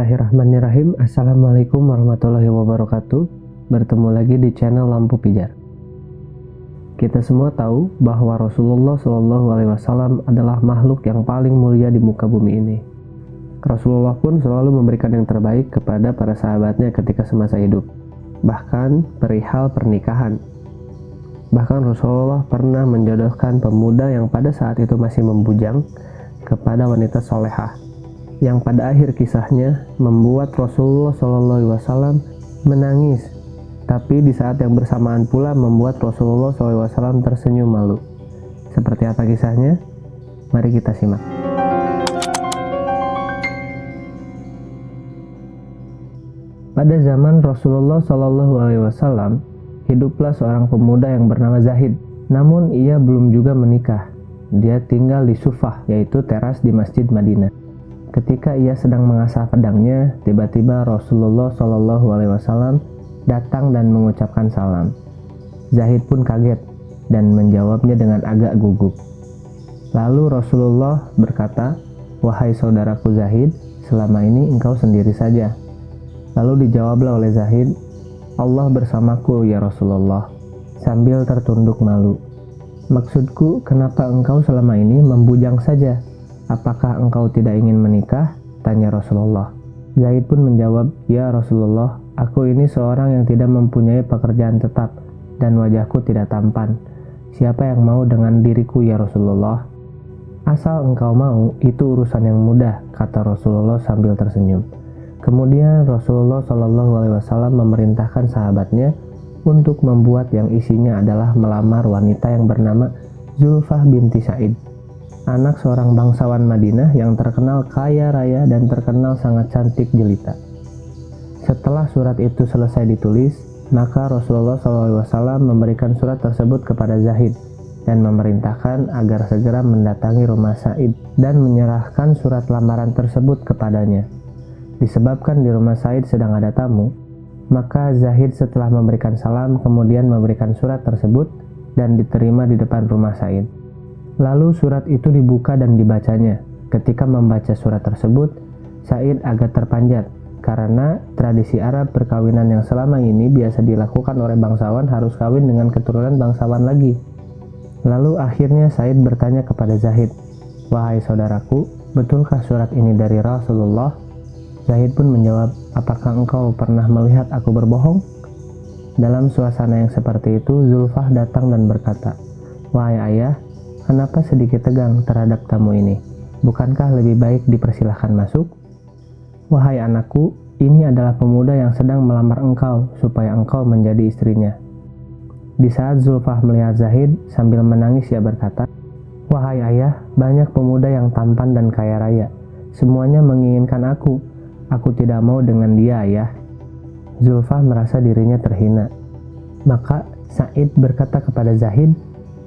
Bismillahirrahmanirrahim. Assalamualaikum warahmatullahi wabarakatuh. Bertemu lagi di channel Lampu Pijar. Kita semua tahu bahwa Rasulullah SAW adalah makhluk yang paling mulia di muka bumi ini. Rasulullah pun selalu memberikan yang terbaik kepada para sahabatnya ketika semasa hidup. Bahkan perihal pernikahan. Bahkan Rasulullah pernah menjodohkan pemuda yang pada saat itu masih membujang kepada wanita solehah, yang pada akhir kisahnya membuat Rasulullah SAW menangis, tapi di saat yang bersamaan pula membuat Rasulullah SAW tersenyum malu. Seperti apa kisahnya? Mari kita simak. Pada zaman Rasulullah SAW, hiduplah seorang pemuda yang bernama Zahid. Namun ia belum juga menikah. Dia tinggal di Sufah, yaitu teras di Masjid Madinah. Ketika ia sedang mengasah pedangnya, tiba-tiba Rasulullah SAW datang dan mengucapkan salam. Zahid pun kaget dan menjawabnya dengan agak gugup. Lalu Rasulullah berkata, "Wahai saudaraku Zahid, selama ini engkau sendiri saja." Lalu dijawablah oleh Zahid, "Allah bersamaku ya Rasulullah," sambil tertunduk malu. "Maksudku, kenapa engkau selama ini membujang saja? Apakah engkau tidak ingin menikah?" tanya Rasulullah. Zaid pun menjawab, "Ya Rasulullah, aku ini seorang yang tidak mempunyai pekerjaan tetap dan wajahku tidak tampan. Siapa yang mau dengan diriku ya Rasulullah?" "Asal engkau mau, itu urusan yang mudah," kata Rasulullah sambil tersenyum. Kemudian Rasulullah SAW memerintahkan sahabatnya untuk membuat yang isinya adalah melamar wanita yang bernama Zulfah binti Sa'id, anak seorang bangsawan Madinah yang terkenal kaya raya dan terkenal sangat cantik jelita. Setelah surat itu selesai ditulis, maka Rasulullah SAW memberikan surat tersebut kepada Zahid dan memerintahkan agar segera mendatangi rumah Sa'id dan menyerahkan surat lamaran tersebut kepadanya. Disebabkan di rumah Sa'id sedang ada tamu, maka Zahid setelah memberikan salam kemudian memberikan surat tersebut dan diterima di depan rumah Sa'id. Lalu surat itu dibuka dan dibacanya. Ketika membaca surat tersebut, Sa'id agak terpanjat karena tradisi Arab perkawinan yang selama ini biasa dilakukan oleh bangsawan harus kawin dengan keturunan bangsawan lagi. Lalu akhirnya Sa'id bertanya kepada Zahid, "Wahai saudaraku, betulkah surat ini dari Rasulullah?" Zahid pun menjawab, "Apakah engkau pernah melihat aku berbohong?" Dalam suasana yang seperti itu, Zulfah datang dan berkata, "Wahai ayah, kenapa sedikit tegang terhadap tamu ini? Bukankah lebih baik dipersilahkan masuk?" "Wahai anakku, ini adalah pemuda yang sedang melamar engkau supaya engkau menjadi istrinya." Di saat Zulfah melihat Zahid sambil menangis, ia berkata, "Wahai ayah, banyak pemuda yang tampan dan kaya raya. Semuanya menginginkan aku. Aku tidak mau dengan dia, ayah." Zulfah merasa dirinya terhina. Maka Sa'id berkata kepada Zahid,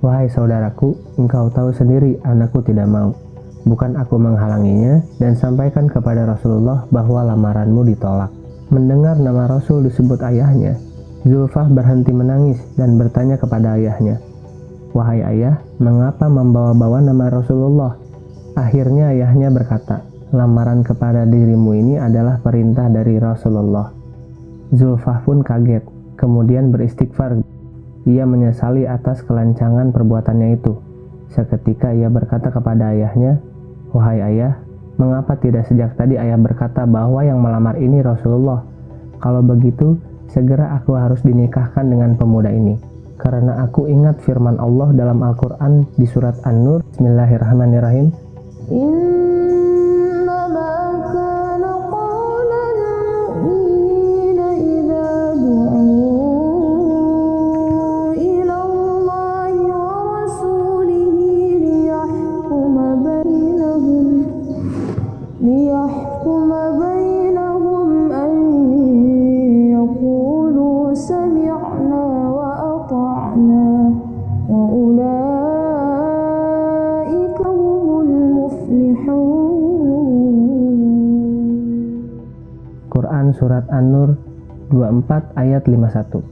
"Wahai saudaraku, engkau tahu sendiri anakku tidak mau. Bukan aku menghalanginya dan sampaikan kepada Rasulullah bahwa lamaranmu ditolak." Mendengar nama Rasul disebut ayahnya, Zulfah berhenti menangis dan bertanya kepada ayahnya, "Wahai ayah, mengapa membawa-bawa nama Rasulullah?" Akhirnya ayahnya berkata, "Lamaran kepada dirimu ini adalah perintah dari Rasulullah." Zulfah pun kaget, kemudian beristighfar. Ia menyesali atas kelancangan perbuatannya itu. Seketika ia berkata kepada ayahnya, "Wahai ayah, mengapa tidak sejak tadi ayah berkata bahwa yang melamar ini Rasulullah? Kalau begitu, segera aku harus dinikahkan dengan pemuda ini. Karena aku ingat firman Allah dalam Al-Quran di surat An-Nur, Bismillahirrahmanirrahim, Quran Surat An-Nur 24 ayat 51.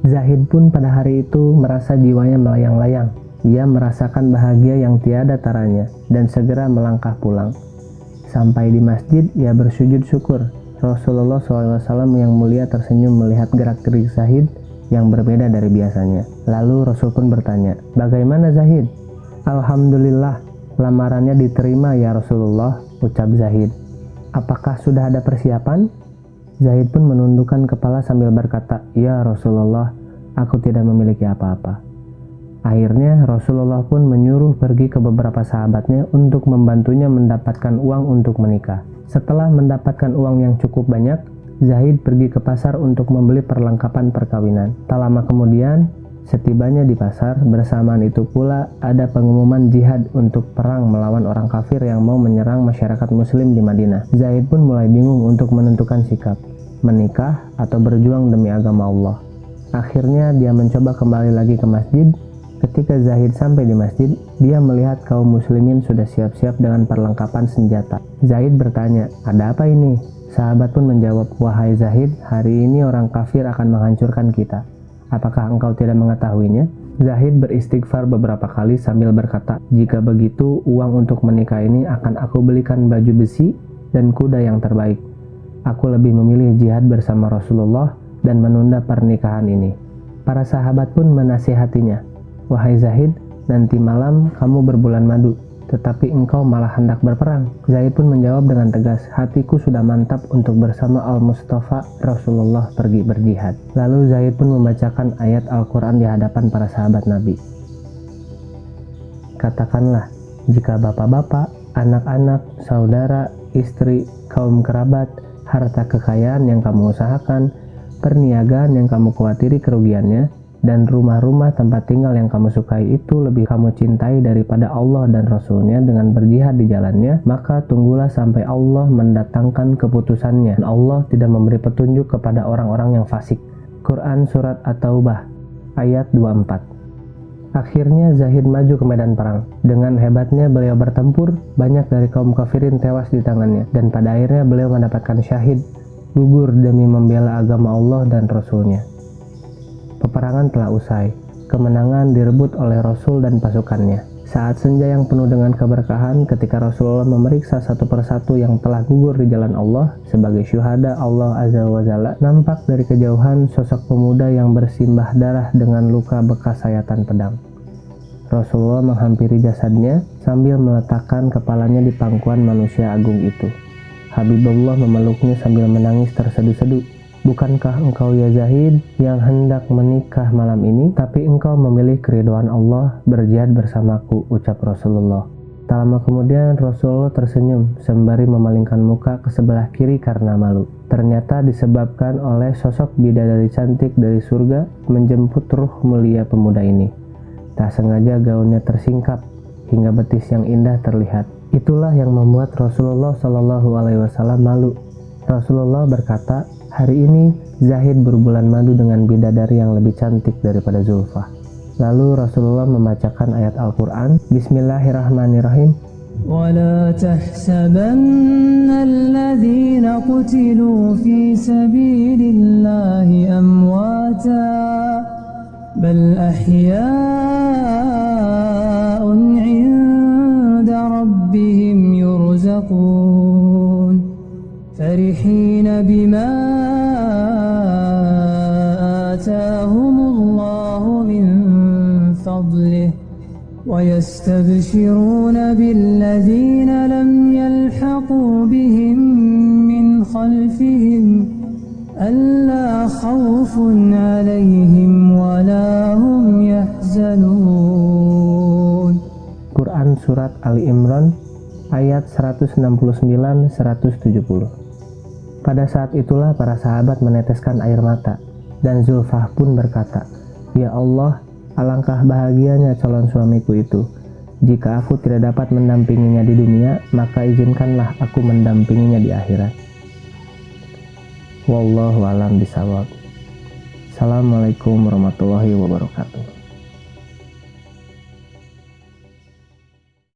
Zahid pun pada hari itu merasa jiwanya melayang-layang. Ia merasakan bahagia yang tiada taranya dan segera melangkah pulang. Sampai di masjid, ia bersujud syukur. Rasulullah SAW yang mulia tersenyum melihat gerak-gerik Zahid yang berbeda dari biasanya. Lalu Rasul pun bertanya, "Bagaimana Zahid?" "Alhamdulillah, lamarannya diterima ya Rasulullah," ucap Zahid. "Apakah sudah ada persiapan?" Zahid pun menundukkan kepala sambil berkata, "Ya Rasulullah, aku tidak memiliki apa-apa." Akhirnya Rasulullah pun menyuruh pergi ke beberapa sahabatnya untuk membantunya mendapatkan uang untuk menikah. Setelah mendapatkan uang yang cukup banyak, Zahid pergi ke pasar untuk membeli perlengkapan perkawinan. Tak lama kemudian, setibanya di pasar, bersamaan itu pula ada pengumuman jihad untuk perang melawan orang kafir yang mau menyerang masyarakat muslim di Madinah. Zahid pun mulai bingung untuk menentukan sikap, menikah atau berjuang demi agama Allah. Akhirnya dia mencoba kembali lagi ke masjid. Ketika Zahid sampai di masjid, dia melihat kaum muslimin sudah siap-siap dengan perlengkapan senjata. Zahid bertanya, "Ada apa ini?" Sahabat pun menjawab, "Wahai Zahid, hari ini orang kafir akan menghancurkan kita. Apakah engkau tidak mengetahuinya?" Zahid beristighfar beberapa kali sambil berkata, "Jika begitu, uang untuk menikah ini akan aku belikan baju besi dan kuda yang terbaik. Aku lebih memilih jihad bersama Rasulullah dan menunda pernikahan ini." Para sahabat pun menasihatinya, "Wahai Zahid, nanti malam kamu berbulan madu, tetapi engkau malah hendak berperang." Zahid pun menjawab dengan tegas, "Hatiku sudah mantap untuk bersama Al-Mustafa Rasulullah pergi berjihad." Lalu Zahid pun membacakan ayat Al-Quran di hadapan para sahabat Nabi. "Katakanlah, jika bapak-bapak, anak-anak, saudara, istri, kaum kerabat, harta kekayaan yang kamu usahakan, perniagaan yang kamu khawatiri kerugiannya, dan rumah-rumah tempat tinggal yang kamu sukai itu lebih kamu cintai daripada Allah dan Rasulnya dengan berjihad di jalannya, maka tunggulah sampai Allah mendatangkan keputusannya. Allah tidak memberi petunjuk kepada orang-orang yang fasik." Quran Surat At-Taubah ayat 24. Akhirnya Zahid maju ke medan perang. Dengan hebatnya beliau bertempur, banyak dari kaum kafirin tewas di tangannya, dan pada akhirnya beliau mendapatkan syahid, gugur demi membela agama Allah dan Rasulnya. Peperangan telah usai. Kemenangan direbut oleh Rasul dan pasukannya. Saat senja yang penuh dengan keberkahan, ketika Rasulullah memeriksa satu persatu yang telah gugur di jalan Allah sebagai syuhada Allah Azza wa Jalla, nampak dari kejauhan sosok pemuda yang bersimbah darah dengan luka bekas sayatan pedang. Rasulullah menghampiri jasadnya sambil meletakkan kepalanya di pangkuan manusia agung itu. Habibullah memeluknya sambil menangis terseduh-seduh. "Bukankah engkau ya Zahid yang hendak menikah malam ini, tapi engkau memilih keridhaan Allah berjihad bersamaku," ucap Rasulullah. Tak lama kemudian Rasulullah tersenyum sembari memalingkan muka ke sebelah kiri karena malu. Ternyata disebabkan oleh sosok bidadari cantik dari surga menjemput ruh mulia pemuda ini. Tak sengaja gaunnya tersingkap hingga betis yang indah terlihat. Itulah yang membuat Rasulullah SAW malu. Rasulullah berkata, "Hari ini Zahid berbulan madu dengan bidadari yang lebih cantik daripada Zulfah." Lalu Rasulullah membacakan ayat Al-Quran, Bismillahirrahmanirrahim. وَلَا تَحْسَبَنَّ الَّذِينَ قُتِلُوا فِي سَبِيلِ اللَّهِ أَمْوَاتًا بَلْ أَحْيَاءٌ عِندَ رَبِّهِمْ يُرْزَقُونَ فَرِحِينَ بِمَا آتَاهُمُ اللَّهُ مِنْ فَضْلِهِ وَيَسْتَبْشِرُونَ بِالَّذِينَ لَمْ يَلْحَقُوا بِهِمْ مِنْ خَلْفِهِمْ أَلَّا خَوْفٌ عَلَيْهِمْ وَلَا هُمْ يَحْزَنُونَ. Quran Surat Ali Imran ayat 169-170. Pada saat itulah para sahabat meneteskan air mata, dan Zulfah pun berkata, "Ya Allah, alangkah bahagianya calon suamiku itu. Jika aku tidak dapat mendampinginya di dunia, maka izinkanlah aku mendampinginya di akhirat." Wallahu a'lam bishawab. Assalamualaikum warahmatullahi wabarakatuh.